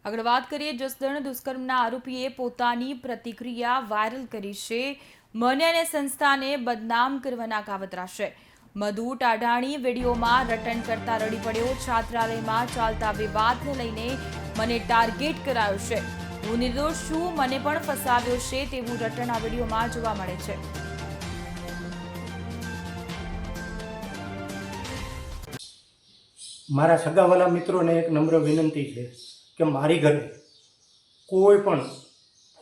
આગળ વાત કરીએ, જસદણ દુષ્કર્મના આરોપીએ પોતાની પ્રતિક્રિયા વાયરલ કરી છે. મને અને સંસ્થાને બદનામ કરવાના કાવતરા છે. મધુ ટાઢાણી વિડીયોમાં રટણ કરતા રડી પડ્યો. છાત્રાલયમાં ચાલતા વિવાદને લઈને મને ટાર્ગેટ કરાયો છે. હું નિર્દોષ છું, મને પણ ફસાવ્યો છે તેવું રટણ આ વિડીયોમાં જોવા મળે છે. મારા સગાવાલા મિત્રોને એક નમ્ર વિનંતી છે કે મારી ઘરે કોઈ પણ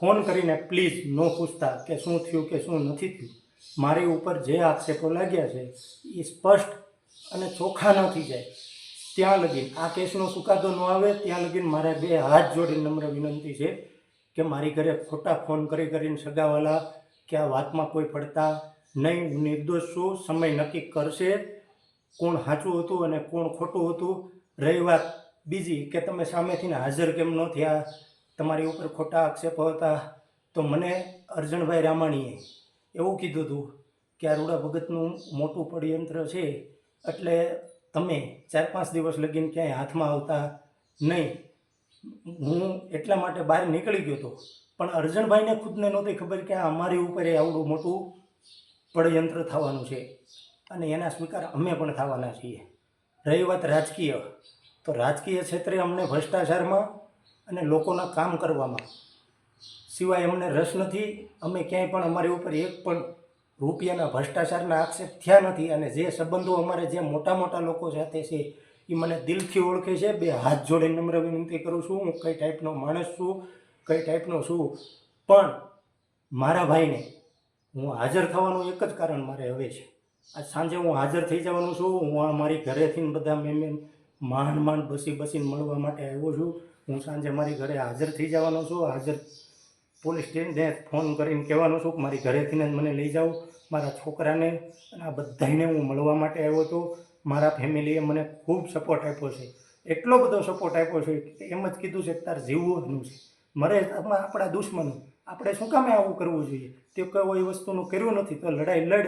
ફોન કરીને પ્લીઝ ન પૂછતા કે શું થયું કે શું નથી થયું. મારી ઉપર જે આક્ષેપો લાગ્યા છે એ સ્પષ્ટ અને ચોખ્ખા ન થઈ જાય ત્યાં લગીન, આ કેસનો ચુકાદો ન આવે ત્યાં લગીન મારે બે હાથ જોડીને નમ્ર વિનંતી છે કે મારી ઘરે ખોટા ફોન કરીને સગાવાલા કે આ વાતમાં કોઈ પડતા નહીં. હું નિર્દોષ છું. સમય નક્કી કરશે કોણ સાચું હતું અને કોણ ખોટું હતું. રહી વાત બીજી કે તમે સામેથી હાજર કેમ ન થયા, તમારી ઉપર ખોટા આક્ષેપો હતા, તો મને અરજણભાઈ રામાણીએ એવું કીધું હતું કે આ રૂડા ભગતનું મોટું પડયંત્ર છે એટલે તમે 4-5 દિવસ લગીને ક્યાંય હાથમાં આવતા નહીં. હું એટલા માટે બહાર નીકળી ગયો હતો, પણ અરજણભાઈને ખુદને નહોતી ખબર કે આ અમારી ઉપર આવડું મોટું પડયંત્ર થવાનું છે અને એના સ્વીકાર અમે પણ થવાના છીએ. રહી વાત રાજકીય, તો રાજકીય ક્ષેત્રે અમને ભ્રષ્ટાચારમાં અને લોકોના કામ કરવામાં સિવાય અમને રસ નથી. અમે ક્યાંય પણ અમારી ઉપર એક પણ રૂપિયાના ભ્રષ્ટાચારના આક્ષેપ થયા નથી. અને જે સંબંધો અમારે જે મોટા મોટા લોકો સાથે છે એ મને દિલથી ઓળખે છે. બે હાથ જોડીને નમ્ર વિનંતી કરું છું, હું કઈ ટાઈપનો માણસ છું, કઈ ટાઈપનો છું. પણ મારા ભાઈને હું હાજર થવાનું એક જ કારણ મારે હવે છે. આજ સાંજે હું હાજર થઈ જવાનું છું. હું મારી ઘરેથી બધા માંડ બસીને મળવા માટે આવ્યો છું. હું સાંજે મારી ઘરે હાજર થઈ જવાનો છું. હાજર પોલીસ સ્ટેશને ફોન કરીને કહેવાનું છું કે મારી ઘરેથી જ મને લઈ જાઓ. મારા છોકરાને અને આ બધાને હું મળવા માટે આવ્યો હતો. મારા ફેમિલીએ મને ખૂબ સપોર્ટ આપ્યો છે, એટલો બધો સપોર્ટ આપ્યો છે કે એમ જ કીધું છે કે તાર જીવવાનું છે. મરે આપણા દુશ્મનો, આપણે શું કામે આવું કરવું જોઈએ? તે કોઈ વસ્તુનું કર્યું નથી તો લડાઈ લડ.